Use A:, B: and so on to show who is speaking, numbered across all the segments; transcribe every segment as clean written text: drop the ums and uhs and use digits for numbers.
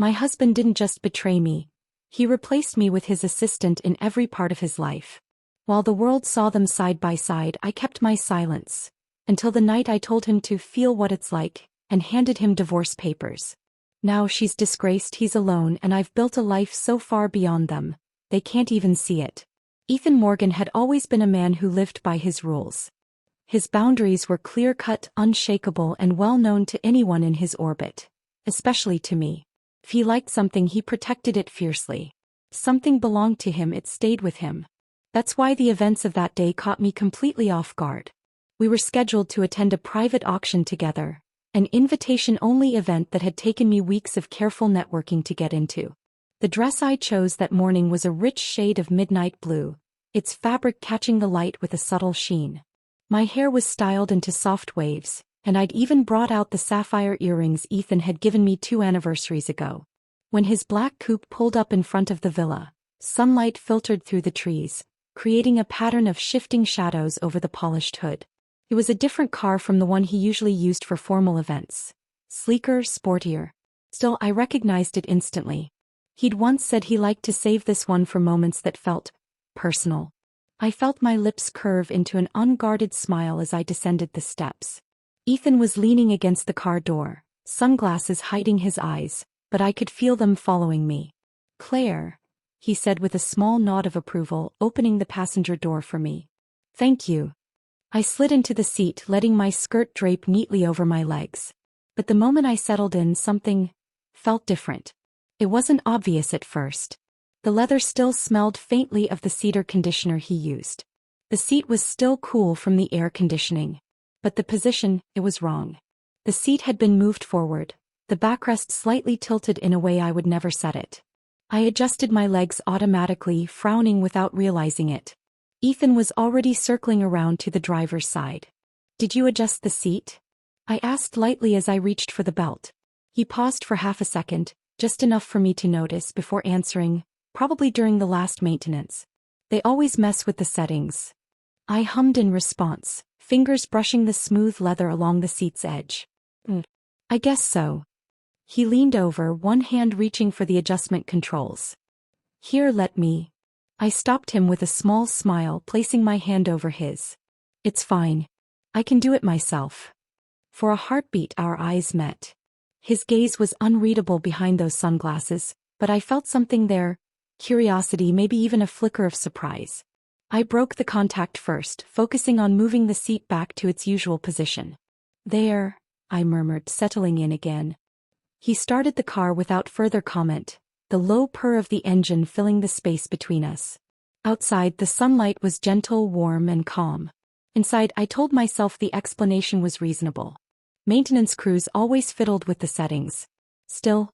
A: My husband didn't just betray me. He replaced me with his assistant in every part of his life. While the world saw them side by side, I kept my silence. Until the night I told him to feel what it's like, and handed him divorce papers. Now she's disgraced, he's alone, and I've built a life so far beyond them, they can't even see it. Ethan Morgan had always been a man who lived by his rules. His boundaries were clear-cut, unshakable, and well known to anyone in his orbit. Especially to me. If he liked something, he protected it fiercely. Something belonged to him, it stayed with him. That's why the events of that day caught me completely off guard. We were scheduled to attend a private auction together, an invitation-only event that had taken me weeks of careful networking to get into. The dress I chose that morning was a rich shade of midnight blue, its fabric catching the light with a subtle sheen. My hair was styled into soft waves, and I'd even brought out the sapphire earrings Ethan had given me 2 anniversaries ago. When his black coupe pulled up in front of the villa, sunlight filtered through the trees, creating a pattern of shifting shadows over the polished hood. It was a different car from the one he usually used for formal events. Sleeker, sportier. Still, I recognized it instantly. He'd once said he liked to save this one for moments that felt personal. I felt my lips curve into an unguarded smile as I descended the steps. Ethan was leaning against the car door, sunglasses hiding his eyes, but I could feel them following me. "Claire," he said with a small nod of approval, opening the passenger door for me. "Thank you." I slid into the seat, letting my skirt drape neatly over my legs. But the moment I settled in, something felt different. It wasn't obvious at first. The leather still smelled faintly of the cedar conditioner he used. The seat was still cool from the air conditioning. But the position, it was wrong. The seat had been moved forward, the backrest slightly tilted in a way I would never set it. I adjusted my legs automatically, frowning without realizing it. Ethan was already circling around to the driver's side. "Did you adjust the seat?" I asked lightly as I reached for the belt. He paused for half a second, just enough for me to notice before answering, "Probably during the last maintenance. They always mess with the settings." I hummed in response, fingers brushing the smooth leather along the seat's edge. "I guess so." He leaned over, one hand reaching for the adjustment controls. "Here, let me." I stopped him with a small smile, placing my hand over his. "It's fine. I can do it myself." For a heartbeat our eyes met. His gaze was unreadable behind those sunglasses, but I felt something there, curiosity, maybe even a flicker of surprise. I broke the contact first, focusing on moving the seat back to its usual position. "There," I murmured, settling in again. He started the car without further comment, the low purr of the engine filling the space between us. Outside, the sunlight was gentle, warm, and calm. Inside, I told myself the explanation was reasonable. Maintenance crews always fiddled with the settings. Still,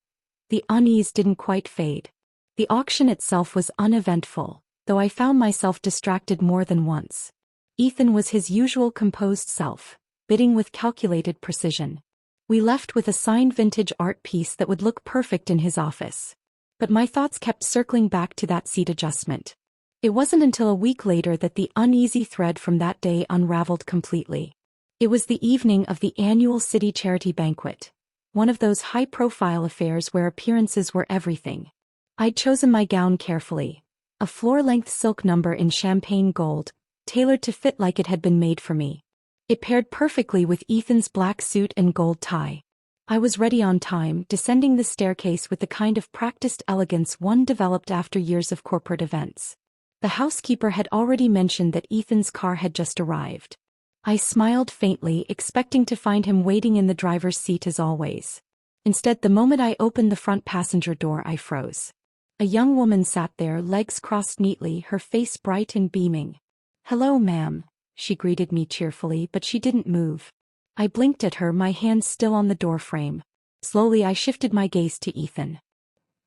A: the unease didn't quite fade. The auction itself was uneventful, though I found myself distracted more than once. Ethan was his usual composed self, bidding with calculated precision. We left with a signed vintage art piece that would look perfect in his office. But my thoughts kept circling back to that seat adjustment. It wasn't until a week later that the uneasy thread from that day unraveled completely. It was the evening of the annual city charity banquet, one of those high-profile affairs where appearances were everything. I'd chosen my gown carefully, a floor-length silk number in champagne gold, tailored to fit like it had been made for me. It paired perfectly with Ethan's black suit and gold tie. I was ready on time, descending the staircase with the kind of practiced elegance one developed after years of corporate events. The housekeeper had already mentioned that Ethan's car had just arrived. I smiled faintly, expecting to find him waiting in the driver's seat as always. Instead, the moment I opened the front passenger door, I froze. A young woman sat there, legs crossed neatly, her face bright and beaming. "Hello, ma'am," she greeted me cheerfully, but she didn't move. I blinked at her, my hands still on the door frame. Slowly I shifted my gaze to Ethan.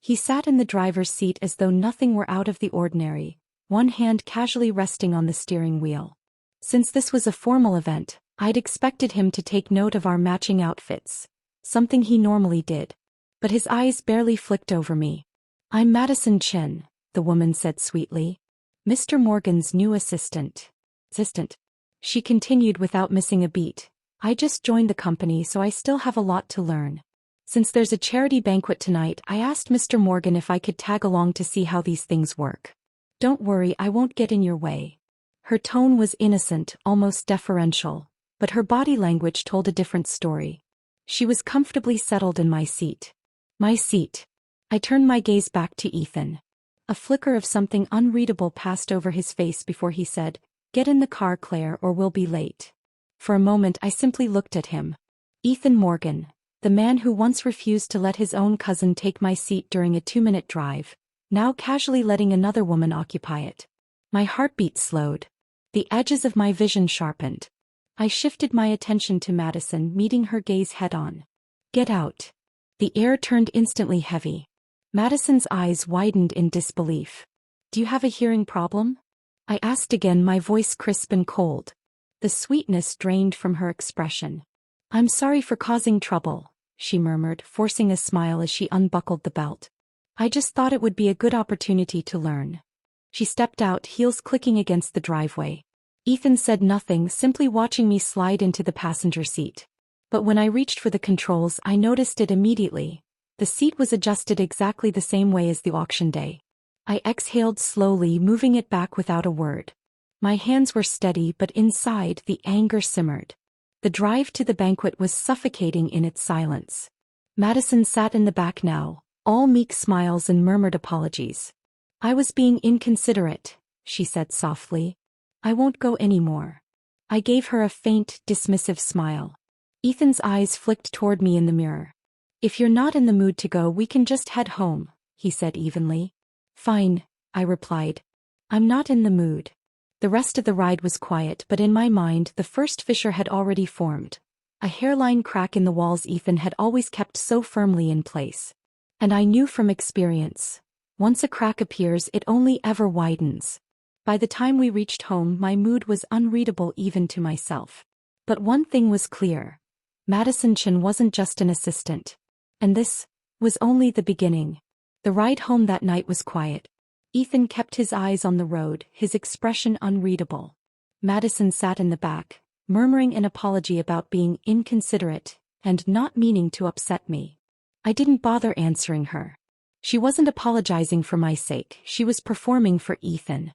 A: He sat in the driver's seat as though nothing were out of the ordinary, one hand casually resting on the steering wheel. Since this was a formal event, I'd expected him to take note of our matching outfits, something he normally did. But his eyes barely flicked over me. "I'm Madison Chen," the woman said sweetly. "Mr. Morgan's new assistant." She continued without missing a beat. "I just joined the company, so I still have a lot to learn." Since there's a charity banquet tonight, I asked Mr. Morgan if I could tag along to see how these things work. Don't worry, I won't get in your way. Her tone was innocent, almost deferential, but her body language told a different story. She was comfortably settled in my seat. My seat. I turned my gaze back to Ethan. A flicker of something unreadable passed over his face before he said, "Get in the car, Claire, or we'll be late." For a moment I simply looked at him. Ethan Morgan, the man who once refused to let his own cousin take my seat during a 2-minute drive, now casually letting another woman occupy it. My heartbeat slowed. The edges of my vision sharpened. I shifted my attention to Madison, meeting her gaze head-on. "Get out." The air turned instantly heavy. Madison's eyes widened in disbelief. "Do you have a hearing problem?" I asked again, my voice crisp and cold. The sweetness drained from her expression. "I'm sorry for causing trouble," she murmured, forcing a smile as she unbuckled the belt. "I just thought it would be a good opportunity to learn." She stepped out, heels clicking against the driveway. Ethan said nothing, simply watching me slide into the passenger seat. But when I reached for the controls, I noticed it immediately. The seat was adjusted exactly the same way as the auction day. I exhaled slowly, moving it back without a word. My hands were steady, but inside, the anger simmered. The drive to the banquet was suffocating in its silence. Madison sat in the back now, all meek smiles and murmured apologies. "I was being inconsiderate," she said softly. "I won't go anymore." I gave her a faint, dismissive smile. Ethan's eyes flicked toward me in the mirror. "If you're not in the mood to go, we can just head home," he said evenly. "Fine," I replied. "I'm not in the mood." The rest of the ride was quiet, but in my mind the first fissure had already formed. A hairline crack in the walls Ethan had always kept so firmly in place. And I knew from experience, once a crack appears, it only ever widens. By the time we reached home, my mood was unreadable even to myself. But one thing was clear. Madison Chen wasn't just an assistant. And this was only the beginning. The ride home that night was quiet. Ethan kept his eyes on the road, his expression unreadable. Madison sat in the back, murmuring an apology about being inconsiderate and not meaning to upset me. I didn't bother answering her. She wasn't apologizing for my sake, she was performing for Ethan.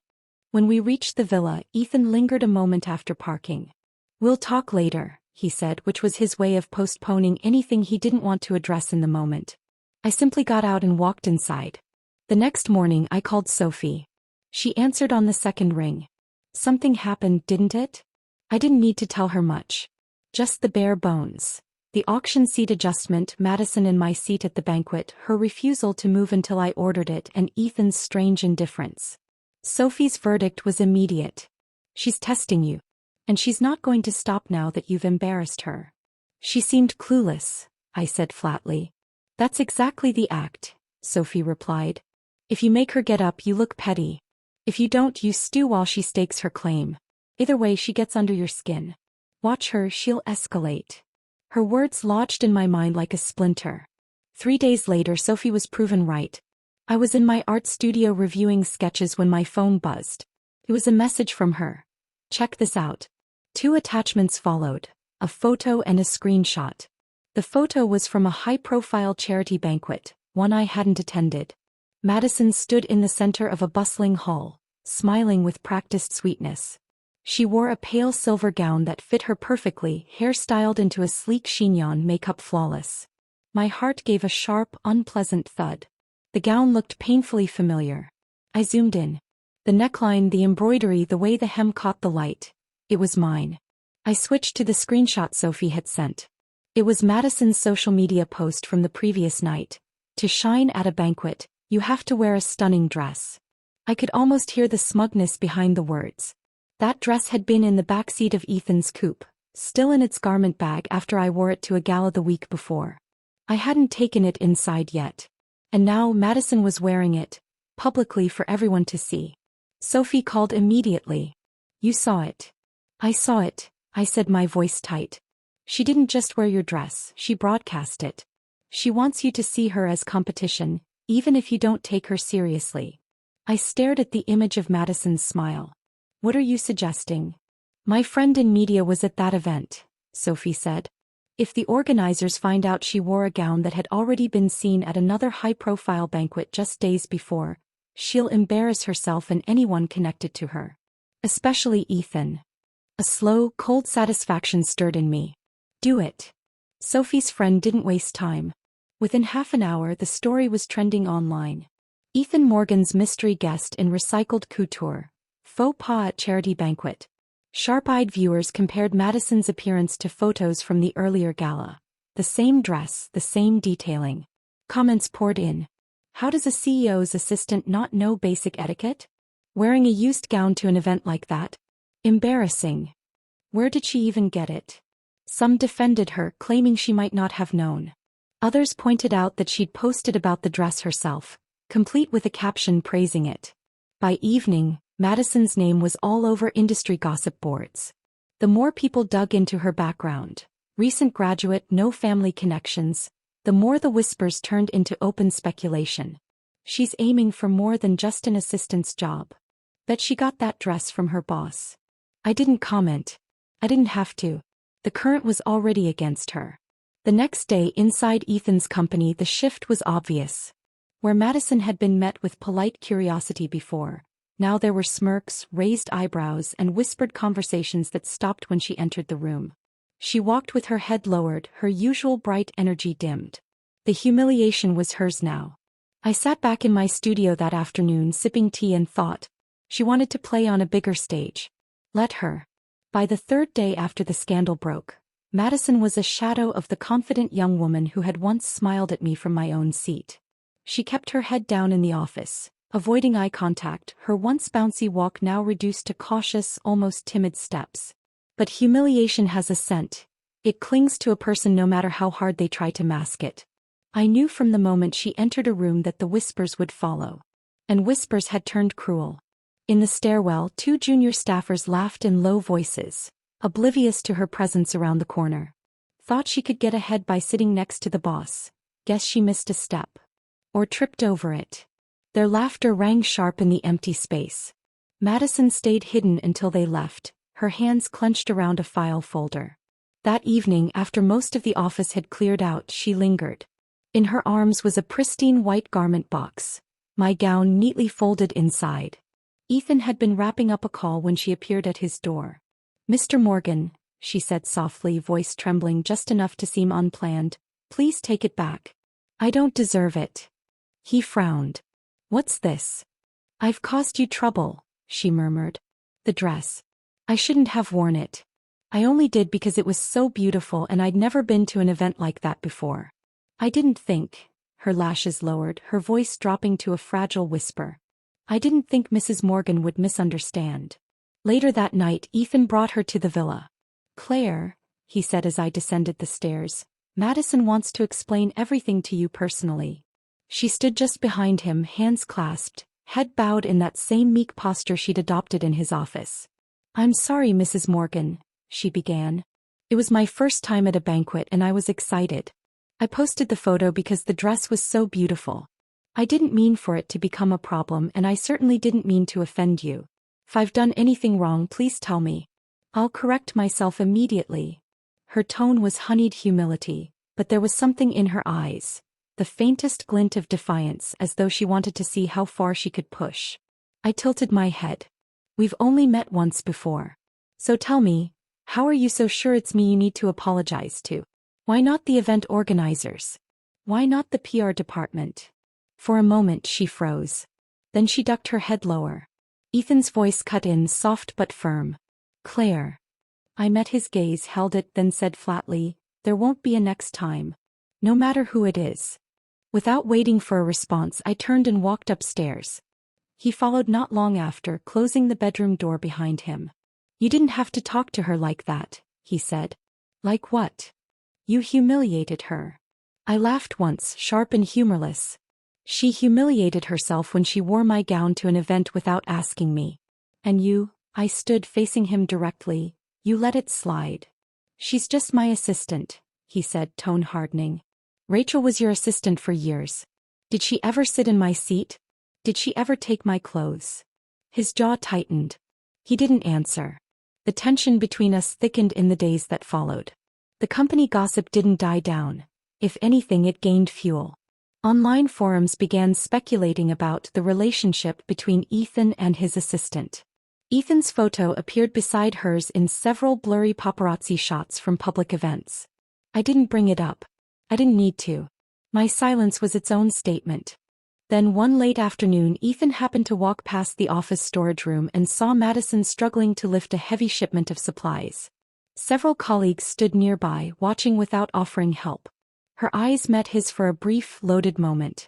A: When we reached the villa, Ethan lingered a moment after parking. "We'll talk later," he said, which was his way of postponing anything he didn't want to address in the moment. I simply got out and walked inside. The next morning I called Sophie. She answered on the second ring. Something happened, didn't it? I didn't need to tell her much. Just the bare bones. The auction seat adjustment, Madison in my seat at the banquet, her refusal to move until I ordered it, and Ethan's strange indifference. Sophie's verdict was immediate. "She's testing you. And she's not going to stop now that you've embarrassed her." "She seemed clueless," I said flatly. "That's exactly the act," Sophie replied. "If you make her get up, you look petty. If you don't, you stew while she stakes her claim. Either way, she gets under your skin. Watch her, she'll escalate." Her words lodged in my mind like a splinter. 3 days later, Sophie was proven right. I was in my art studio reviewing sketches when my phone buzzed. It was a message from her. "Check this out." 2 attachments followed, a photo and a screenshot. The photo was from a high-profile charity banquet, one I hadn't attended. Madison stood in the center of a bustling hall, smiling with practiced sweetness. She wore a pale silver gown that fit her perfectly, hairstyled into a sleek chignon, makeup flawless. My heart gave a sharp, unpleasant thud. The gown looked painfully familiar. I zoomed in. The neckline, the embroidery, the way the hem caught the light. It was mine. I switched to the screenshot Sophie had sent. It was Madison's social media post from the previous night. "To shine at a banquet, you have to wear a stunning dress." I could almost hear the smugness behind the words. That dress had been in the backseat of Ethan's coupe, still in its garment bag after I wore it to a gala the week before. I hadn't taken it inside yet. And now Madison was wearing it, publicly for everyone to see. Sophie called immediately. "You saw it." "I saw it," I said, my voice tight. "She didn't just wear your dress, she broadcast it. She wants you to see her as competition, even if you don't take her seriously." I stared at the image of Madison's smile. "What are you suggesting?" "My friend in media was at that event," Sophie said. If the organizers find out she wore a gown that had already been seen at another high-profile banquet just days before, she'll embarrass herself and anyone connected to her. Especially Ethan. A slow, cold satisfaction stirred in me. Do it. Sophie's friend didn't waste time. Within half an hour the story was trending online. Ethan Morgan's mystery guest in recycled couture. Faux pas at charity banquet. Sharp-eyed viewers compared Madison's appearance to photos from the earlier gala. The same dress, the same detailing. Comments poured in. How does a CEO's assistant not know basic etiquette? Wearing a used gown to an event like that? Embarrassing. Where did she even get it? Some defended her, claiming she might not have known. Others pointed out that she'd posted about the dress herself, complete with a caption praising it. By evening, Madison's name was all over industry gossip boards. The more people dug into her background, recent graduate, no family connections, the more the whispers turned into open speculation. She's aiming for more than just an assistant's job. Bet she got that dress from her boss. I didn't comment. I didn't have to. The current was already against her. The next day inside Ethan's company the shift was obvious. Where Madison had been met with polite curiosity before, now there were smirks, raised eyebrows, and whispered conversations that stopped when she entered the room. She walked with her head lowered, her usual bright energy dimmed. The humiliation was hers now. I sat back in my studio that afternoon sipping tea and thought. She wanted to play on a bigger stage. Let her. By the third day after the scandal broke, Madison was a shadow of the confident young woman who had once smiled at me from my own seat. She kept her head down in the office, avoiding eye contact, her once bouncy walk now reduced to cautious, almost timid steps. But humiliation has a scent. It clings to a person no matter how hard they try to mask it. I knew from the moment she entered a room that the whispers would follow. And whispers had turned cruel. In the stairwell, two junior staffers laughed in low voices, oblivious to her presence around the corner. Thought she could get ahead by sitting next to the boss. Guess she missed a step. Or tripped over it. Their laughter rang sharp in the empty space. Madison stayed hidden until they left, her hands clenched around a file folder. That evening, after most of the office had cleared out, she lingered. In her arms was a pristine white garment box, my gown neatly folded inside. Ethan had been wrapping up a call when she appeared at his door. "Mr. Morgan," she said softly, voice trembling just enough to seem unplanned, "please take it back. I don't deserve it." He frowned. "What's this?" "I've caused you trouble," she murmured. "The dress. I shouldn't have worn it. I only did because it was so beautiful and I'd never been to an event like that before. I didn't think," her lashes lowered, her voice dropping to a fragile whisper. "I didn't think Mrs. Morgan would misunderstand." Later that night, Ethan brought her to the villa. "Claire," he said as I descended the stairs, "Madison wants to explain everything to you personally." She stood just behind him, hands clasped, head bowed in that same meek posture she'd adopted in his office. "I'm sorry, Mrs. Morgan," she began. "It was my first time at a banquet and I was excited. I posted the photo because the dress was so beautiful. I didn't mean for it to become a problem and I certainly didn't mean to offend you. If I've done anything wrong, please tell me. I'll correct myself immediately." Her tone was honeyed humility, but there was something in her eyes, the faintest glint of defiance, as though she wanted to see how far she could push. I tilted my head. "We've only met once before. So tell me, how are you so sure it's me you need to apologize to? Why not the event organizers? Why not the PR department?" For a moment she froze. Then she ducked her head lower. Ethan's voice cut in, soft but firm. "Claire." I met his gaze, held it, then said flatly, "There won't be a next time. No matter who it is." Without waiting for a response, I turned and walked upstairs. He followed not long after, closing the bedroom door behind him. "You didn't have to talk to her like that," he said. "Like what?" "You humiliated her." I laughed once, sharp and humorless. "She humiliated herself when she wore my gown to an event without asking me. And you," I stood facing him directly, "you let it slide." "She's just my assistant," he said, tone hardening. "Rachel was your assistant for years. Did she ever sit in my seat? Did she ever take my clothes?" His jaw tightened. He didn't answer. The tension between us thickened in the days that followed. The company gossip didn't die down. If anything, it gained fuel. Online forums began speculating about the relationship between Ethan and his assistant. Ethan's photo appeared beside hers in several blurry paparazzi shots from public events. I didn't bring it up. I didn't need to. My silence was its own statement. Then one late afternoon, Ethan happened to walk past the office storage room and saw Madison struggling to lift a heavy shipment of supplies. Several colleagues stood nearby, watching without offering help. Her eyes met his for a brief, loaded moment.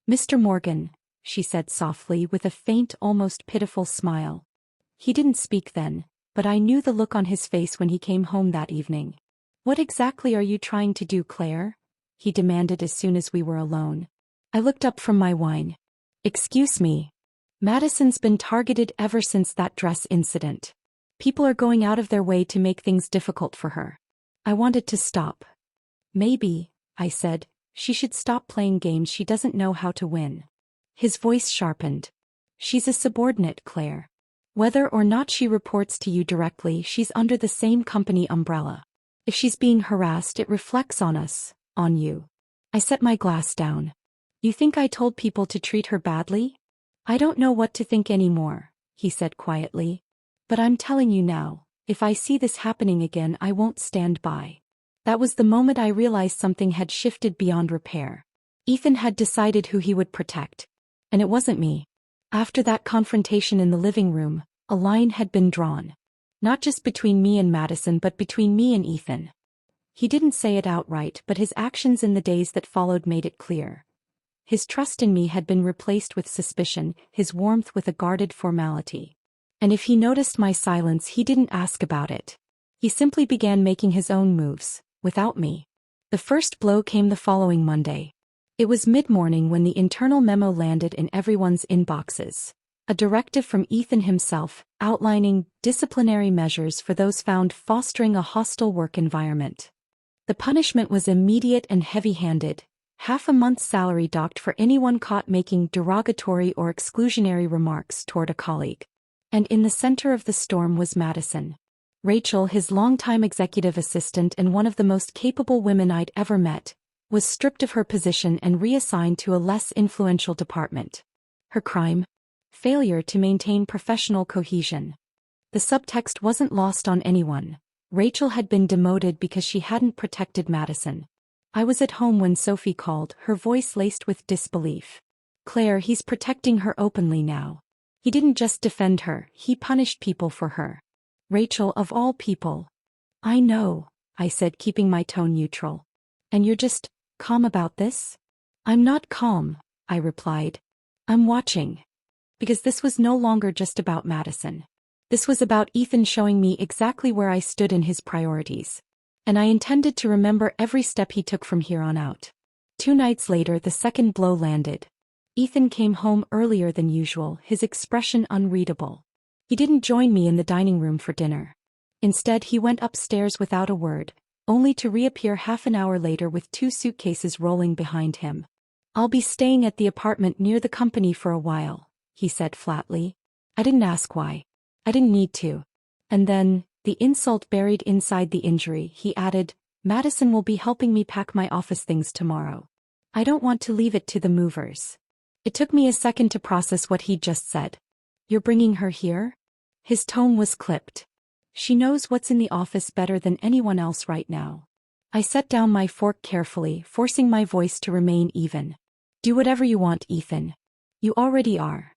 A: "Mr. Morgan," she said softly with a faint, almost pitiful smile. He didn't speak then, but I knew the look on his face when he came home that evening. "What exactly are you trying to do, Claire?" he demanded as soon as we were alone. I looked up from my wine. "Excuse me. Madison's been targeted ever since that dress incident. People are going out of their way to make things difficult for her. I wanted to stop." "Maybe," I said, "she should stop playing games she doesn't know how to win." His voice sharpened. "She's a subordinate, Claire. Whether or not she reports to you directly, she's under the same company umbrella. If she's being harassed, it reflects on us, on you." I set my glass down. "You think I told people to treat her badly?" "I don't know what to think anymore," he said quietly. "But I'm telling you now, if I see this happening again, I won't stand by." That was the moment I realized something had shifted beyond repair. Ethan had decided who he would protect. And it wasn't me. After that confrontation in the living room, a line had been drawn. Not just between me and Madison, but between me and Ethan. He didn't say it outright, but his actions in the days that followed made it clear. His trust in me had been replaced with suspicion, his warmth with a guarded formality. And if he noticed my silence, he didn't ask about it. He simply began making his own moves, without me. The first blow came the following Monday. It was mid-morning when the internal memo landed in everyone's inboxes. A directive from Ethan himself, outlining disciplinary measures for those found fostering a hostile work environment. The punishment was immediate and heavy-handed. Half a month's salary docked for anyone caught making derogatory or exclusionary remarks toward a colleague. And in the center of the storm was Madison. Rachel, his longtime executive assistant and one of the most capable women I'd ever met, was stripped of her position and reassigned to a less influential department. Her crime? Failure to maintain professional cohesion. The subtext wasn't lost on anyone. Rachel had been demoted because she hadn't protected Madison. I was at home when Sophie called, her voice laced with disbelief. "Claire, he's protecting her openly now. He didn't just defend her, he punished people for her." "Rachel, of all people." "I know," I said, keeping my tone neutral. "And you're just calm about this?" "I'm not calm," I replied. "I'm watching." Because this was no longer just about Madison. This was about Ethan showing me exactly where I stood in his priorities. And I intended to remember every step he took from here on out. 2 nights later, the second blow landed. Ethan came home earlier than usual, his expression unreadable. He didn't join me in the dining room for dinner. Instead, he went upstairs without a word, only to reappear half an hour later with 2 suitcases rolling behind him. "I'll be staying at the apartment near the company for a while," he said flatly. I didn't ask why. I didn't need to. And then, the insult buried inside the injury, he added, "Madison will be helping me pack my office things tomorrow. I don't want to leave it to the movers." It took me a second to process what he'd just said. "You're bringing her here?" His tone was clipped. "She knows what's in the office better than anyone else right now." I set down my fork carefully, forcing my voice to remain even. "Do whatever you want, Ethan. You already are."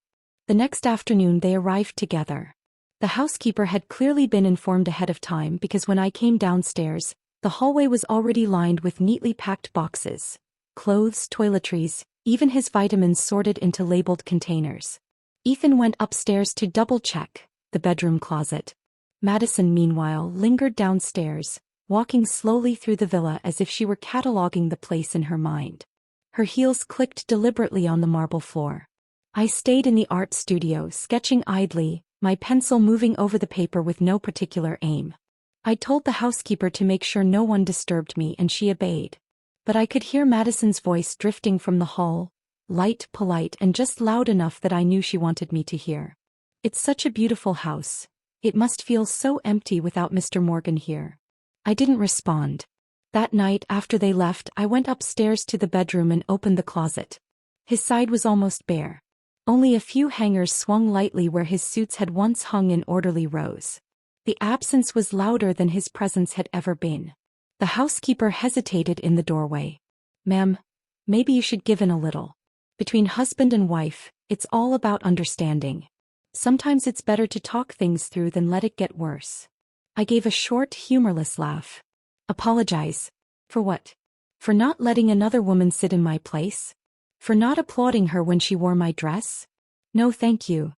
A: The next afternoon they arrived together. The housekeeper had clearly been informed ahead of time because when I came downstairs, the hallway was already lined with neatly packed boxes. Clothes, toiletries, even his vitamins sorted into labeled containers. Ethan went upstairs to double-check the bedroom closet. Madison, meanwhile, lingered downstairs, walking slowly through the villa as if she were cataloging the place in her mind. Her heels clicked deliberately on the marble floor. I stayed in the art studio, sketching idly, my pencil moving over the paper with no particular aim. I told the housekeeper to make sure no one disturbed me, and she obeyed. But I could hear Madison's voice drifting from the hall, light, polite, and just loud enough that I knew she wanted me to hear. "It's such a beautiful house. It must feel so empty without Mr. Morgan here." I didn't respond. That night after they left, I went upstairs to the bedroom and opened the closet. His side was almost bare. Only a few hangers swung lightly where his suits had once hung in orderly rows. The absence was louder than his presence had ever been. The housekeeper hesitated in the doorway. "Ma'am, maybe you should give in a little. Between husband and wife, it's all about understanding. Sometimes it's better to talk things through than let it get worse." I gave a short, humorless laugh. "Apologize? For what? For not letting another woman sit in my place? For not applauding her when she wore my dress? No thank you."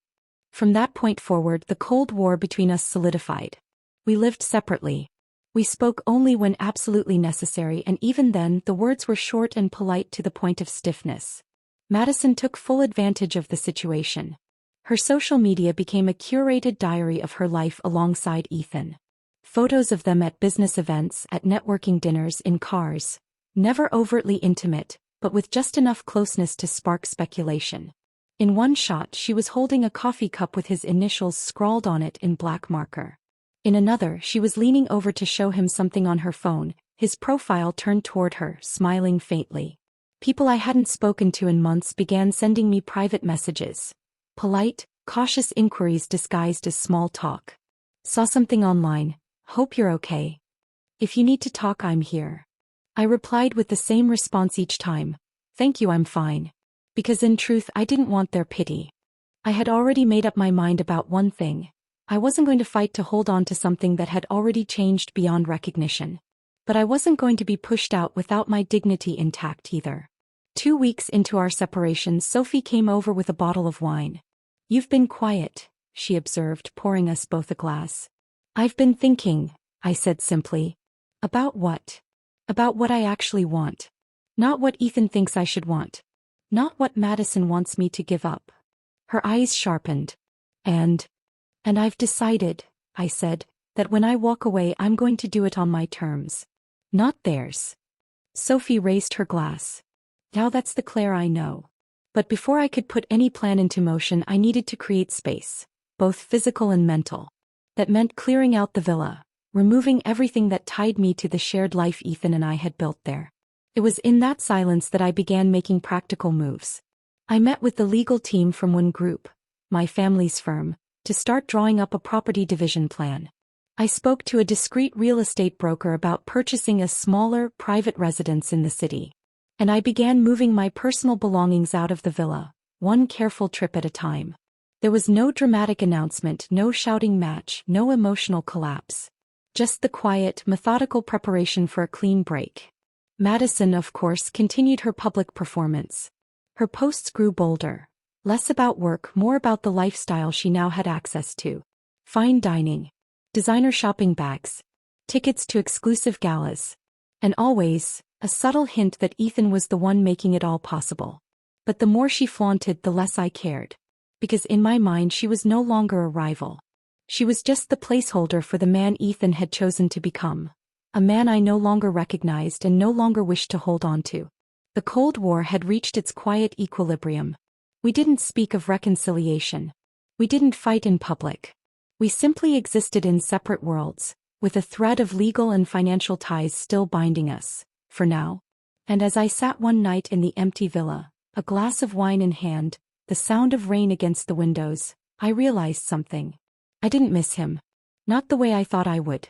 A: From that point forward, the Cold War between us solidified. We lived separately. We spoke only when absolutely necessary, and even then the words were short and polite to the point of stiffness. Madison took full advantage of the situation. Her social media became a curated diary of her life alongside Ethan. Photos of them at business events, at networking dinners, in cars. Never overtly intimate, but with just enough closeness to spark speculation. In one shot, she was holding a coffee cup with his initials scrawled on it in black marker. In another, she was leaning over to show him something on her phone, his profile turned toward her, smiling faintly. People I hadn't spoken to in months began sending me private messages. Polite, cautious inquiries disguised as small talk. "Saw something online. Hope you're okay. If you need to talk, I'm here." I replied with the same response each time. "Thank you, I'm fine." Because in truth, I didn't want their pity. I had already made up my mind about one thing. I wasn't going to fight to hold on to something that had already changed beyond recognition. But I wasn't going to be pushed out without my dignity intact either. 2 weeks into our separation, Sophie came over with a bottle of wine. "You've been quiet," she observed, pouring us both a glass. "I've been thinking," I said simply. "About what?" "About what I actually want. Not what Ethan thinks I should want. Not what Madison wants me to give up." Her eyes sharpened. And I've decided," I said, "that when I walk away I'm going to do it on my terms. Not theirs." Sophie raised her glass. "Now that's the Claire I know. But before I could put any plan into motion, I needed to create space, both physical and mental. That meant clearing out the villa, removing everything that tied me to the shared life Ethan and I had built there. It was in that silence that I began making practical moves. I met with the legal team from One Group, my family's firm, to start drawing up a property division plan. I spoke to a discreet real estate broker about purchasing a smaller, private residence in the city. And I began moving my personal belongings out of the villa, one careful trip at a time. There was no dramatic announcement, no shouting match, no emotional collapse. Just the quiet, methodical preparation for a clean break. Madison, of course, continued her public performance. Her posts grew bolder. Less about work, more about the lifestyle she now had access to. Fine dining. Designer shopping bags. Tickets to exclusive galas. And always, a subtle hint that Ethan was the one making it all possible. But the more she flaunted, the less I cared. Because in my mind she was no longer a rival. She was just the placeholder for the man Ethan had chosen to become. A man I no longer recognized and no longer wished to hold on to. The Cold War had reached its quiet equilibrium. We didn't speak of reconciliation. We didn't fight in public. We simply existed in separate worlds, with a thread of legal and financial ties still binding us, for now. And as I sat one night in the empty villa, a glass of wine in hand, the sound of rain against the windows, I realized something. I didn't miss him. Not the way I thought I would.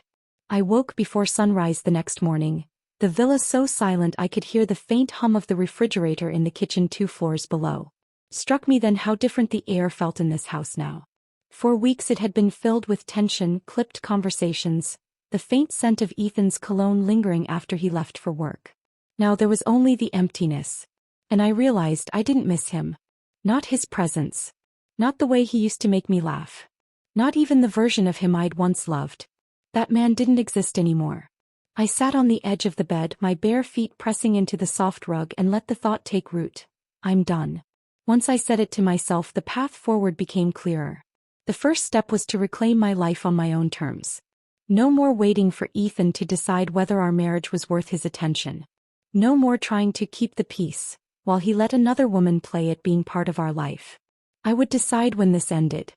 A: I woke before sunrise the next morning, the villa so silent I could hear the faint hum of the refrigerator in the kitchen 2 floors below. Struck me then how different the air felt in this house now. For weeks it had been filled with tension, clipped conversations, the faint scent of Ethan's cologne lingering after he left for work. Now there was only the emptiness. And I realized I didn't miss him. Not his presence. Not the way he used to make me laugh. Not even the version of him I'd once loved. That man didn't exist anymore. I sat on the edge of the bed, my bare feet pressing into the soft rug, and let the thought take root. I'm done. Once I said it to myself, the path forward became clearer. The first step was to reclaim my life on my own terms. No more waiting for Ethan to decide whether our marriage was worth his attention. No more trying to keep the peace, while he let another woman play at being part of our life. I would decide when this ended.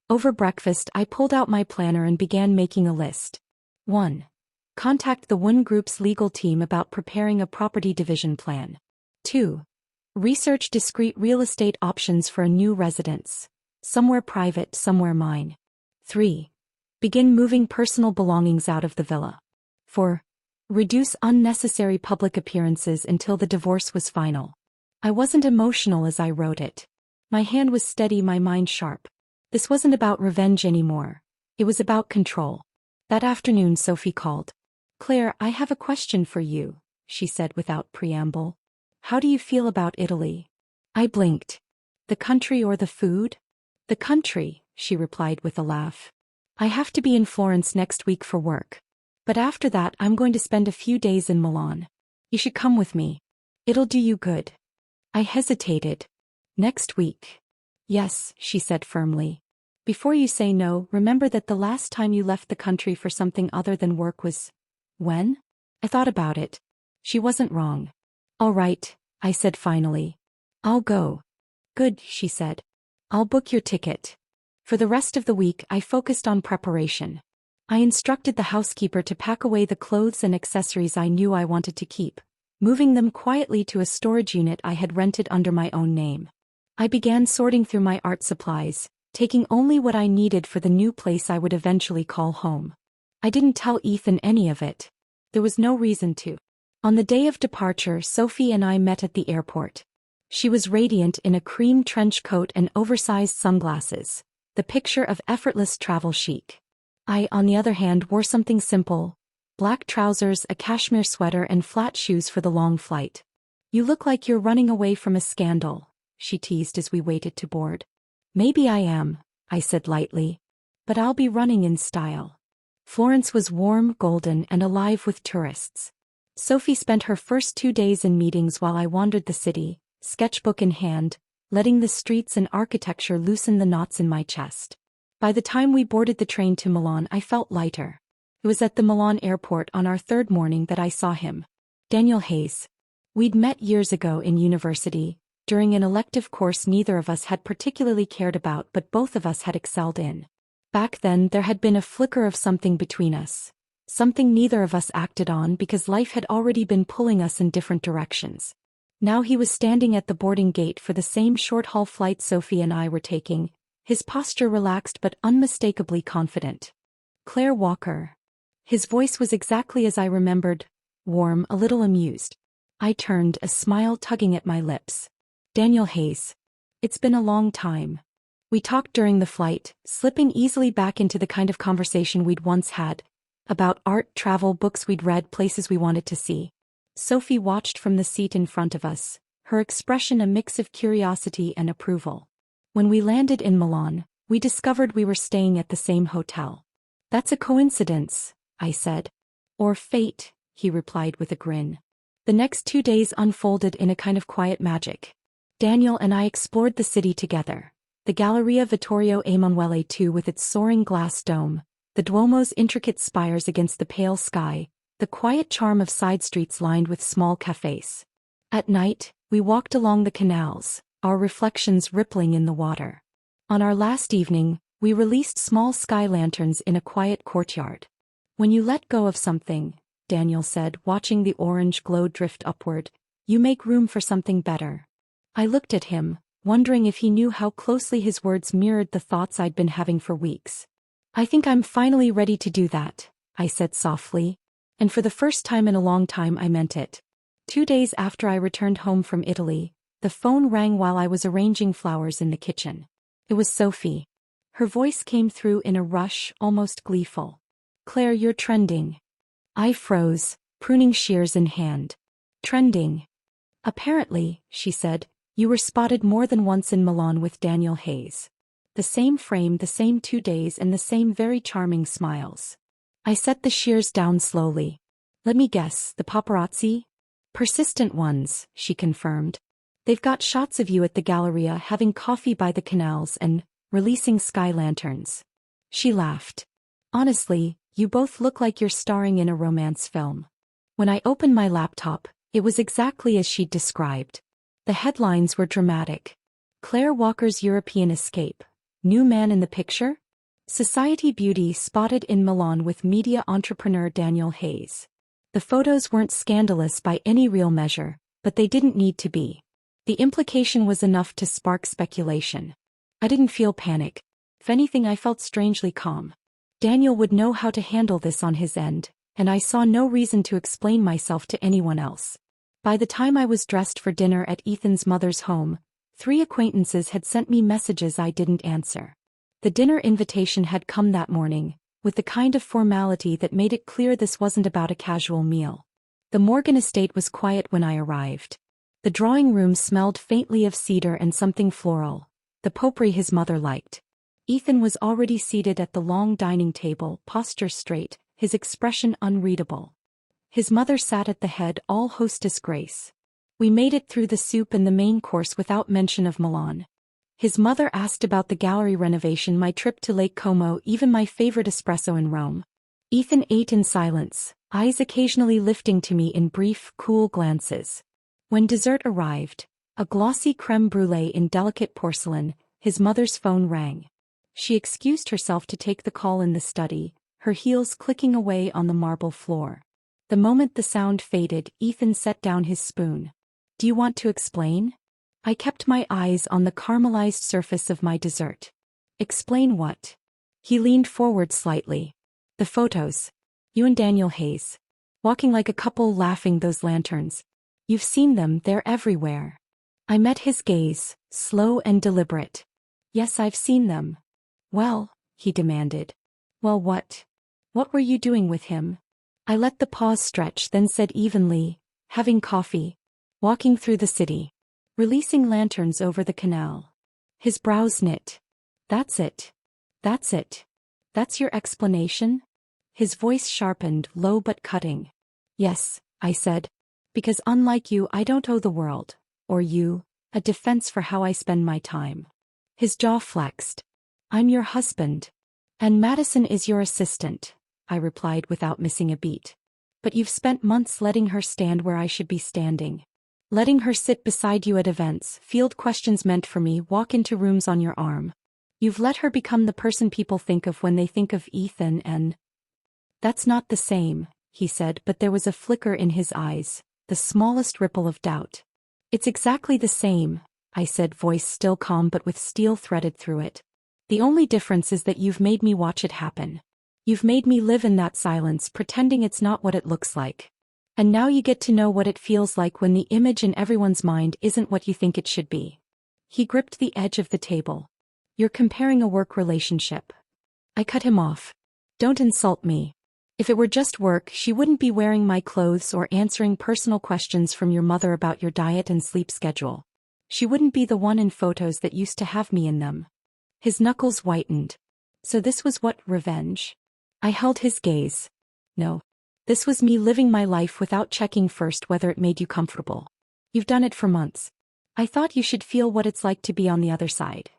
A: Over breakfast, I pulled out my planner and began making a list. 1. Contact the One Group's legal team about preparing a property division plan. 2. Research discrete real estate options for a new residence. Somewhere private, somewhere mine. 3. Begin moving personal belongings out of the villa. 4. Reduce unnecessary public appearances until the divorce was final. I wasn't emotional as I wrote it. My hand was steady, my mind sharp. This wasn't about revenge anymore. It was about control. That afternoon Sophie called. "Claire, I have a question for you," she said without preamble. "How do you feel about Italy?" I blinked. "The country or the food?" "The country," she replied with a laugh. "I have to be in Florence next week for work. But after that I'm going to spend a few days in Milan. You should come with me. It'll do you good." I hesitated. "Next week?" "Yes," she said firmly. "Before you say no, remember that the last time you left the country for something other than work was... when?" I thought about it. She wasn't wrong. "All right," I said finally. "I'll go." "Good," she said. "I'll book your ticket." For the rest of the week I focused on preparation. I instructed the housekeeper to pack away the clothes and accessories I knew I wanted to keep, moving them quietly to a storage unit I had rented under my own name. I began sorting through my art supplies, taking only what I needed for the new place I would eventually call home. I didn't tell Ethan any of it. There was no reason to. On the day of departure, Sophie and I met at the airport. She was radiant in a cream trench coat and oversized sunglasses, the picture of effortless travel chic. I, on the other hand, wore something simple: black trousers, a cashmere sweater, and flat shoes for the long flight. "You look like you're running away from a scandal," she teased as we waited to board. "Maybe I am," I said lightly. "But I'll be running in style." Florence was warm, golden, and alive with tourists. Sophie spent her first 2 days in meetings while I wandered the city, sketchbook in hand, letting the streets and architecture loosen the knots in my chest. By the time we boarded the train to Milan, I felt lighter. It was at the Milan airport on our third morning that I saw him. Daniel Hayes. We'd met years ago in university, during an elective course neither of us had particularly cared about but both of us had excelled in. Back then there had been a flicker of something between us. Something neither of us acted on because life had already been pulling us in different directions. Now he was standing at the boarding gate for the same short-haul flight Sophie and I were taking, his posture relaxed but unmistakably confident. "Claire Walker." His voice was exactly as I remembered, warm, a little amused. I turned, a smile tugging at my lips. "Daniel Hayes. It's been a long time." We talked during the flight, slipping easily back into the kind of conversation we'd once had, about art, travel, books we'd read, places we wanted to see. Sophie watched from the seat in front of us, her expression a mix of curiosity and approval. When we landed in Milan, we discovered we were staying at the same hotel. "That's a coincidence," I said. "Or fate," he replied with a grin. The next 2 days unfolded in a kind of quiet magic. Daniel and I explored the city together. The Galleria Vittorio Emanuele II with its soaring glass dome, the Duomo's intricate spires against the pale sky, the quiet charm of side streets lined with small cafes. At night, we walked along the canals, our reflections rippling in the water. On our last evening, we released small sky lanterns in a quiet courtyard. "When you let go of something," Daniel said, watching the orange glow drift upward, "you make room for something better." I looked at him, wondering if he knew how closely his words mirrored the thoughts I'd been having for weeks. "I think I'm finally ready to do that," I said softly. And for the first time in a long time I meant it. 2 days after I returned home from Italy, the phone rang while I was arranging flowers in the kitchen. It was Sophie. Her voice came through in a rush, almost gleeful. "Claire, you're trending." I froze, pruning shears in hand. "Trending?" "Apparently," she said, "you were spotted more than once in Milan with Daniel Hayes. The same frame, the same 2 days, and the same very charming smiles." I set the shears down slowly. "Let me guess, the paparazzi?" "Persistent ones," she confirmed. "They've got shots of you at the Galleria having coffee by the canals and releasing sky lanterns." She laughed. "Honestly, you both look like you're starring in a romance film." When I opened my laptop, it was exactly as she'd described. The headlines were dramatic. "Claire Walker's European escape. New man in the picture?" Society Beauty spotted in Milan with media entrepreneur Daniel Hayes. The photos weren't scandalous by any real measure, but they didn't need to be. The implication was enough to spark speculation. I didn't feel panic. If anything, I felt strangely calm. Daniel would know how to handle this on his end, and I saw no reason to explain myself to anyone else. By the time I was dressed for dinner at Ethan's mother's home, 3 acquaintances had sent me messages I didn't answer. The dinner invitation had come that morning, with the kind of formality that made it clear this wasn't about a casual meal. The Morgan estate was quiet when I arrived. The drawing room smelled faintly of cedar and something floral, the potpourri his mother liked. Ethan was already seated at the long dining table, posture straight, his expression unreadable. His mother sat at the head, all hostess grace. We made it through the soup and the main course without mention of Milan. His mother asked about the gallery renovation, my trip to Lake Como, even my favorite espresso in Rome. Ethan ate in silence, eyes occasionally lifting to me in brief, cool glances. When dessert arrived, a glossy crème brûlée in delicate porcelain, his mother's phone rang. She excused herself to take the call in the study, her heels clicking away on the marble floor. The moment the sound faded, Ethan set down his spoon. "Do you want to explain?" I kept my eyes on the caramelized surface of my dessert. "Explain what?" He leaned forward slightly. "The photos. You and Daniel Hayes. Walking like a couple, laughing, those lanterns. You've seen them, they're everywhere." I met his gaze, slow and deliberate. "Yes, I've seen them." "Well," he demanded. "Well, what? What were you doing with him?" I let the pause stretch, then said evenly, "Having coffee. Walking through the city. Releasing lanterns over the canal." His brows knit. "That's it. That's it. That's your explanation?" His voice sharpened, low but cutting. "Yes," I said. "Because unlike you, I don't owe the world, or you, a defense for how I spend my time." His jaw flexed. "I'm your husband. And Madison is your assistant," I replied without missing a beat. "But you've spent months letting her stand where I should be standing. Letting her sit beside you at events, field questions meant for me, walk into rooms on your arm. You've let her become the person people think of when they think of Ethan, and—" "That's not the same," he said, but there was a flicker in his eyes, the smallest ripple of doubt. "It's exactly the same," I said, voice still calm but with steel threaded through it. "The only difference is that you've made me watch it happen. You've made me live in that silence, pretending it's not what it looks like. And now you get to know what it feels like when the image in everyone's mind isn't what you think it should be." He gripped the edge of the table. "You're comparing a work relationship." I cut him off. "Don't insult me. If it were just work, she wouldn't be wearing my clothes or answering personal questions from your mother about your diet and sleep schedule. She wouldn't be the one in photos that used to have me in them." His knuckles whitened. "So this was what, revenge?" I held his gaze. "No. This was me living my life without checking first whether it made you comfortable. You've done it for months. I thought you should feel what it's like to be on the other side."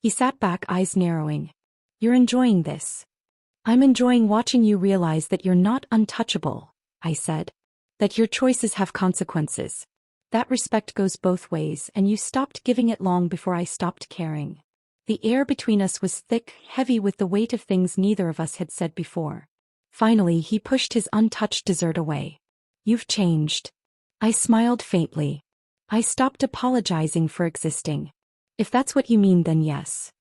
A: He sat back, eyes narrowing. "You're enjoying this." "I'm enjoying watching you realize that you're not untouchable," I said. "That your choices have consequences. That respect goes both ways, and you stopped giving it long before I stopped caring." The air between us was thick, heavy with the weight of things neither of us had said before. Finally, he pushed his untouched dessert away. "You've changed." I smiled faintly. "I stopped apologizing for existing. If that's what you mean, then yes."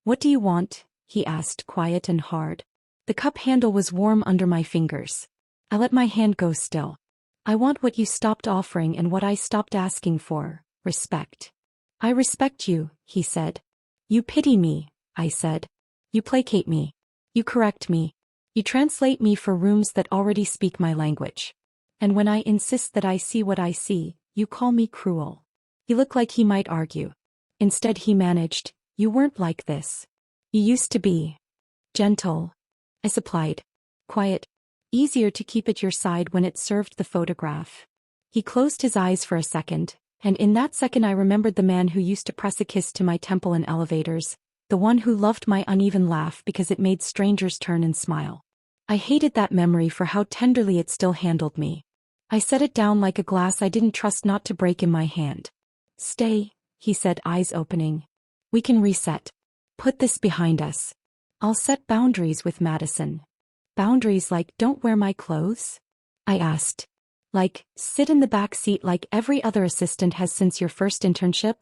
A: "What do you want?" he asked, quiet and hard. The cup handle was warm under my fingers. I let my hand go still. "I want what you stopped offering and what I stopped asking for, respect." "I respect you," he said. "You pity me," I said. "You placate me. You correct me. You translate me for rooms that already speak my language. And when I insist that I see what I see, you call me cruel." He looked like he might argue. Instead he managed, "You weren't like this. You used to be gentle," I supplied. "Quiet. Easier to keep at your side when it served the photograph." He closed his eyes for a second, and in that second I remembered the man who used to press a kiss to my temple in elevators, the one who loved my uneven laugh because it made strangers turn and smile. I hated that memory for how tenderly it still handled me. I set it down like a glass I didn't trust not to break in my hand. "Stay," he said, eyes opening. "We can reset. Put this behind us. I'll set boundaries with Madison. Boundaries like don't wear my clothes? I asked. Like, sit in the back seat like every other assistant has since your first internship?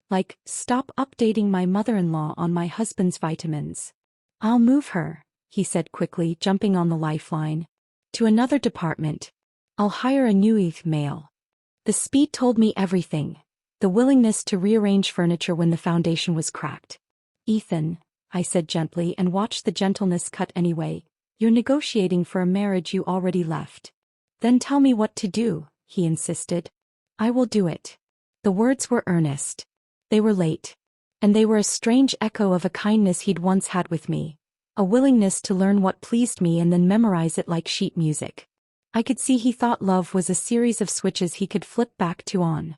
A: Like, stop updating my mother-in-law on my husband's vitamins. I'll move her, he said quickly, jumping on the lifeline. To another department. I'll hire a new male. The speed told me everything. The willingness to rearrange furniture when the foundation was cracked. Ethan, I said gently, and watched the gentleness cut anyway. You're negotiating for a marriage you already left. Then tell me what to do, he insisted. I will do it. The words were earnest. They were late. And they were a strange echo of a kindness he'd once had with me. A willingness to learn what pleased me and then memorize it like sheet music. I could see he thought love was a series of switches he could flip back to on.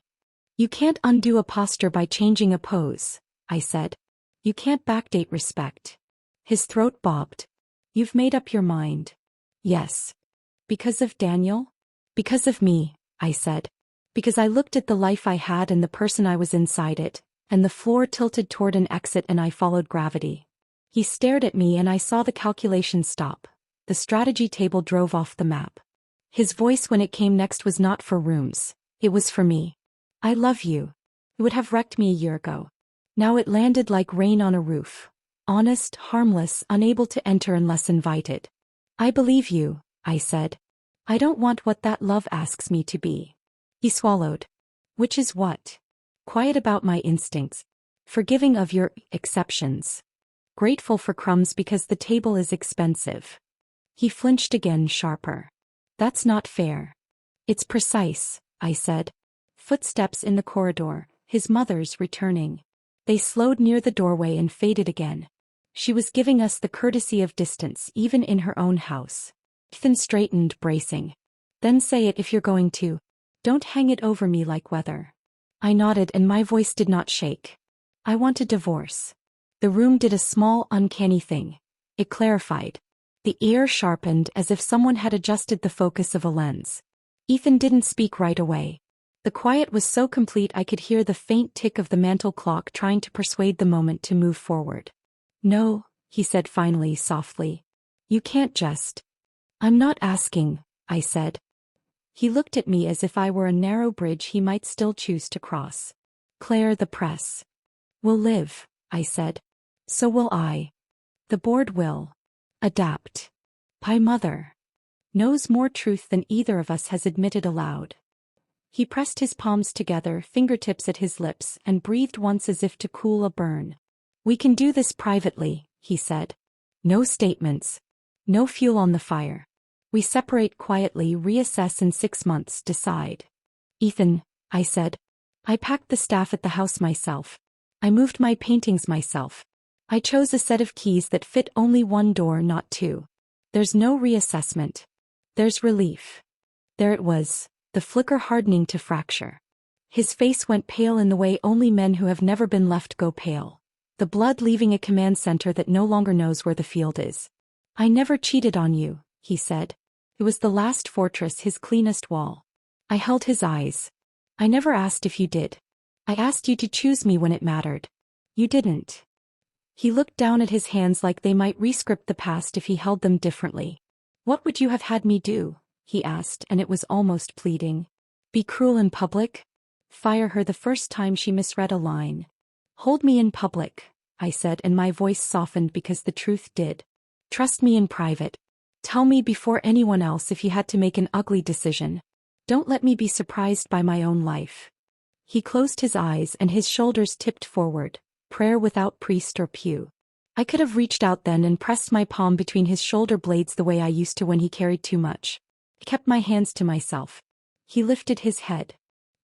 A: You can't undo a posture by changing a pose, I said. You can't backdate respect. His throat bobbed. You've made up your mind. Yes. Because of Daniel? Because of me, I said. Because I looked at the life I had and the person I was inside it, and the floor tilted toward an exit and I followed gravity. He stared at me and I saw the calculation stop. The strategy table drove off the map. His voice when it came next was not for rooms. It was for me. I love you. It would have wrecked me a year ago. Now it landed like rain on a roof. Honest, harmless, unable to enter unless invited. I believe you, I said. I don't want what that love asks me to be. He swallowed. Which is what? Quiet about my instincts. Forgiving of your exceptions. Grateful for crumbs because the table is expensive. He flinched again, sharper. That's not fair. It's precise, I said. Footsteps in the corridor, his mother's returning. They slowed near the doorway and faded again. She was giving us the courtesy of distance even in her own house. Ethan straightened, bracing. Then say it if you're going to. Don't hang it over me like weather. I nodded and my voice did not shake. I want a divorce. The room did a small, uncanny thing. It clarified. The ear sharpened as if someone had adjusted the focus of a lens. Ethan didn't speak right away. The quiet was so complete I could hear the faint tick of the mantel clock trying to persuade the moment to move forward. No, he said finally, softly. You can't just. I'm not asking, I said. He looked at me as if I were a narrow bridge he might still choose to cross. Claire, the press will live, I said. So will I. The board will adapt. My mother knows more truth than either of us has admitted aloud. He pressed his palms together, fingertips at his lips, and breathed once as if to cool a burn. We can do this privately, he said. No statements. No fuel on the fire. We separate quietly, reassess in 6 months, decide. Ethan, I said. I packed the staff at the house myself. I moved my paintings myself. I chose a set of keys that fit only one door, not two. There's no reassessment. There's relief. There it was, the flicker hardening to fracture. His face went pale in the way only men who have never been left go pale. The blood leaving a command center that no longer knows where the field is. I never cheated on you, he said. It was the last fortress, his cleanest wall. I held his eyes. I never asked if you did. I asked you to choose me when it mattered. You didn't. He looked down at his hands like they might rescript the past if he held them differently. What would you have had me do? He asked, and it was almost pleading. Be cruel in public? Fire her the first time she misread a line. Hold me in public, I said, and my voice softened because the truth did. Trust me in private. Tell me before anyone else if you had to make an ugly decision. Don't let me be surprised by my own life. He closed his eyes and his shoulders tipped forward, prayer without priest or pew. I could have reached out then and pressed my palm between his shoulder blades the way I used to when he carried too much. I kept my hands to myself. He lifted his head.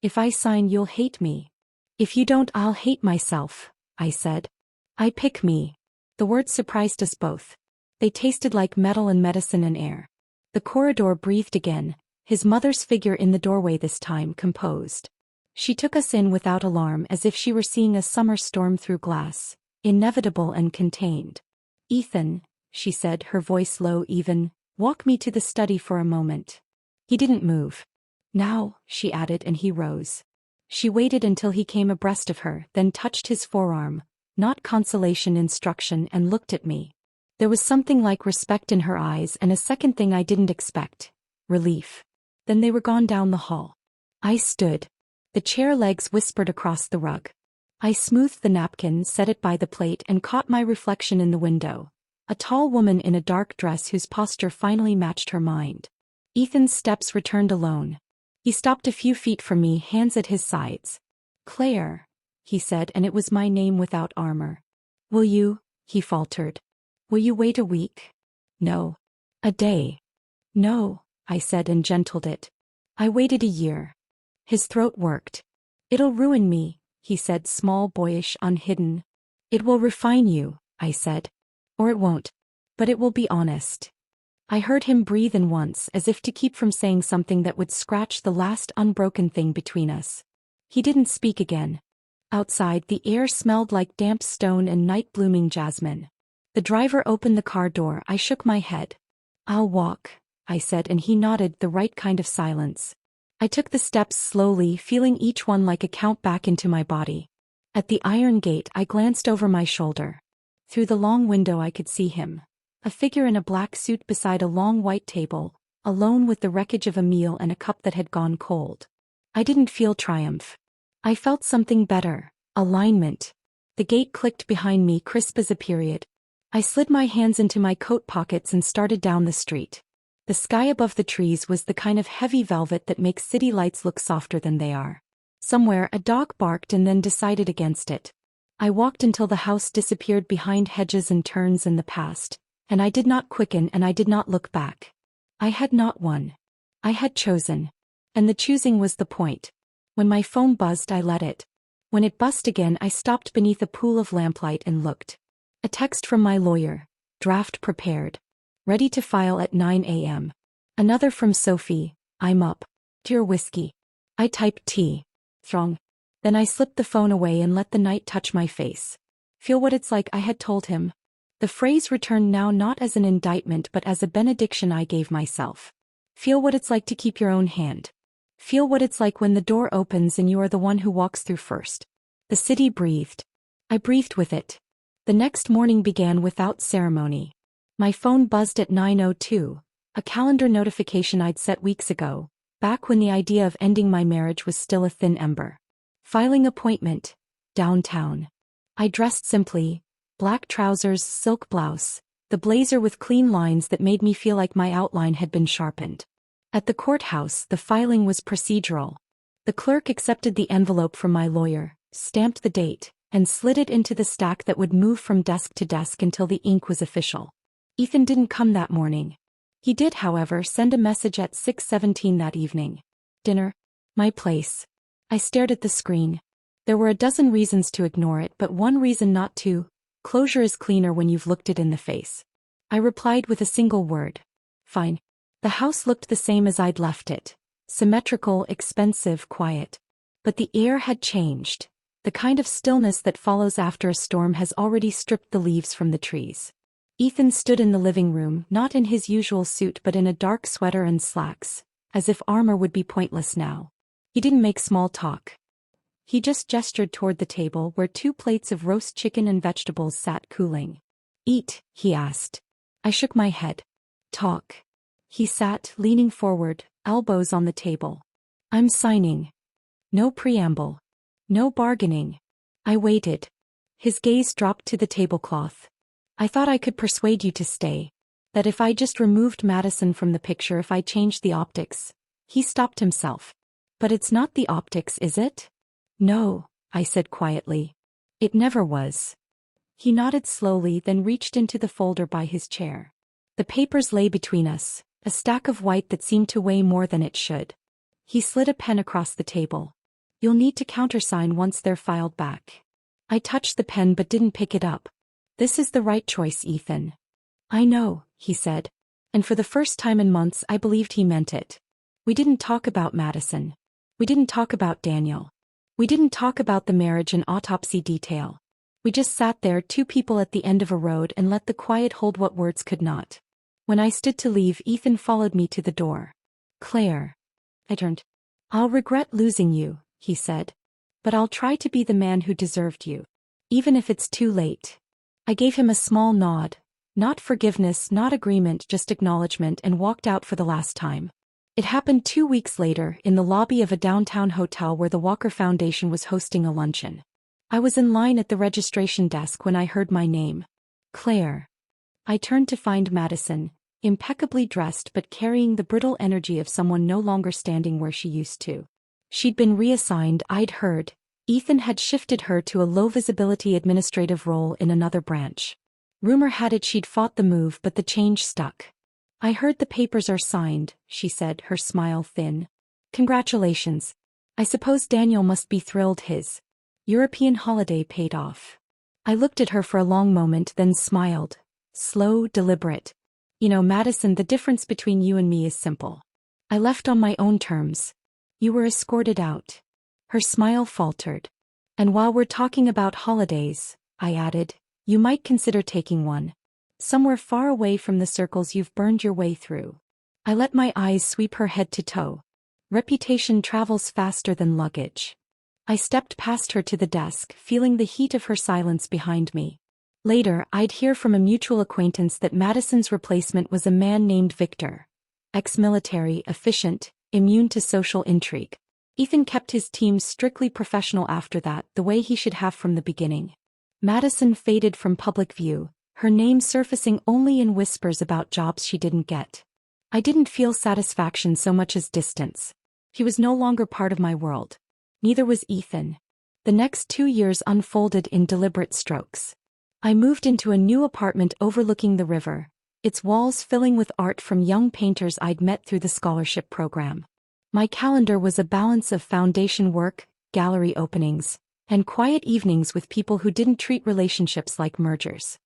A: If I sign, you'll hate me. If you don't, I'll hate myself, I said. I pick me. The words surprised us both. They tasted like metal and medicine and air. The corridor breathed again, his mother's figure in the doorway this time composed. She took us in without alarm as if she were seeing a summer storm through glass, inevitable and contained. Ethan, she said, her voice low even, walk me to the study for a moment. He didn't move. Now, she added, and he rose. She waited until he came abreast of her, then touched his forearm, not consolation, instruction, and looked at me. There was something like respect in her eyes and a second thing I didn't expect. Relief. Then they were gone down the hall. I stood. The chair legs whispered across the rug. I smoothed the napkin, set it by the plate and caught my reflection in the window. A tall woman in a dark dress whose posture finally matched her mind. Ethan's steps returned alone. He stopped a few feet from me, hands at his sides. "Claire," he said, and it was my name without armor. "Will you?" he faltered. "Will you wait a week?" "No." "A day?" "No," I said and gentled it. "I waited a year." His throat worked. "It'll ruin me," he said, small, boyish, unhidden. "It will refine you," I said. "Or it won't. But it will be honest." I heard him breathe in once, as if to keep from saying something that would scratch the last unbroken thing between us. He didn't speak again. Outside, the air smelled like damp stone and night-blooming jasmine. The driver opened the car door. I shook my head. "I'll walk," I said, and he nodded, the right kind of silence. I took the steps slowly, feeling each one like a count back into my body. At the iron gate, I glanced over my shoulder. Through the long window I could see him. A figure in a black suit beside a long white table, alone with the wreckage of a meal and a cup that had gone cold. I didn't feel triumph. I felt something better. Alignment. The gate clicked behind me, crisp as a period. I slid my hands into my coat pockets and started down the street. The sky above the trees was the kind of heavy velvet that makes city lights look softer than they are. Somewhere a dog barked and then decided against it. I walked until the house disappeared behind hedges and turns in the past, and I did not quicken and I did not look back. I had not won. I had chosen. And the choosing was the point. When my phone buzzed, I let it. When it buzzed again, I stopped beneath a pool of lamplight and looked. A text from my lawyer. Draft prepared. Ready to file at 9 a.m. Another from Sophie. I'm up. Dear whiskey. I typed T. Throng. Then I slipped the phone away and let the night touch my face. Feel what it's like, I had told him. The phrase returned now not as an indictment but as a benediction I gave myself. Feel what it's like to keep your own hand. Feel what it's like when the door opens and you are the one who walks through first. The city breathed. I breathed with it. The next morning began without ceremony. My phone buzzed at 9:02, a calendar notification I'd set weeks ago, back when the idea of ending my marriage was still a thin ember. Filing appointment. Downtown. I dressed simply. Black trousers, silk blouse, the blazer with clean lines that made me feel like my outline had been sharpened. At the courthouse, the filing was procedural. The clerk accepted the envelope from my lawyer, stamped the date, and slid it into the stack that would move from desk to desk until the ink was official. Ethan didn't come that morning. He did, however, send a message at 6:17 that evening. Dinner. My place. I stared at the screen. There were a dozen reasons to ignore it, but one reason not to. Closure is cleaner when you've looked it in the face. I replied with a single word. Fine. The house looked the same as I'd left it. Symmetrical, expensive, quiet. But the air had changed. The kind of stillness that follows after a storm has already stripped the leaves from the trees. Ethan stood in the living room, not in his usual suit but in a dark sweater and slacks, as if armor would be pointless now. He didn't make small talk. He just gestured toward the table where 2 plates of roast chicken and vegetables sat cooling. Eat, he asked. I shook my head. Talk. He sat, leaning forward, elbows on the table. I'm signing. No preamble. No bargaining. I waited. His gaze dropped to the tablecloth. I thought I could persuade you to stay. That if I just removed Madison from the picture, if I changed the optics. He stopped himself. But it's not the optics, is it? No, I said quietly. It never was. He nodded slowly, then reached into the folder by his chair. The papers lay between us, a stack of white that seemed to weigh more than it should. He slid a pen across the table. You'll need to countersign once they're filed back. I touched the pen but didn't pick it up. This is the right choice, Ethan. I know, he said. And for the first time in months I believed he meant it. We didn't talk about Madison. We didn't talk about Daniel. We didn't talk about the marriage and autopsy detail. We just sat there, 2 people at the end of a road, and let the quiet hold what words could not. When I stood to leave, Ethan followed me to the door. Claire. I turned. I'll regret losing you, he said. But I'll try to be the man who deserved you. Even if it's too late. I gave him a small nod. Not forgiveness, not agreement, just acknowledgement, and walked out for the last time. It happened 2 weeks later, in the lobby of a downtown hotel where the Walker Foundation was hosting a luncheon. I was in line at the registration desk when I heard my name. Claire. I turned to find Madison, impeccably dressed but carrying the brittle energy of someone no longer standing where she used to. She'd been reassigned, I'd heard. Ethan had shifted her to a low-visibility administrative role in another branch. Rumor had it she'd fought the move, but the change stuck. I heard the papers are signed, she said, her smile thin. Congratulations. I suppose Daniel must be thrilled his European holiday paid off. I looked at her for a long moment, then smiled. Slow, deliberate. You know, Madison, the difference between you and me is simple. I left on my own terms. You were escorted out. Her smile faltered. And while we're talking about holidays, I added, you might consider taking one. Somewhere far away from the circles you've burned your way through. I let my eyes sweep her head to toe. Reputation travels faster than luggage. I stepped past her to the desk, feeling the heat of her silence behind me. Later, I'd hear from a mutual acquaintance that Madison's replacement was a man named Victor. Ex-military, efficient, immune to social intrigue. Ethan kept his team strictly professional after that, the way he should have from the beginning. Madison faded from public view, her name surfacing only in whispers about jobs she didn't get. I didn't feel satisfaction so much as distance. He was no longer part of my world. Neither was Ethan. The next 2 years unfolded in deliberate strokes. I moved into a new apartment overlooking the river, its walls filling with art from young painters I'd met through the scholarship program. My calendar was a balance of foundation work, gallery openings, and quiet evenings with people who didn't treat relationships like mergers.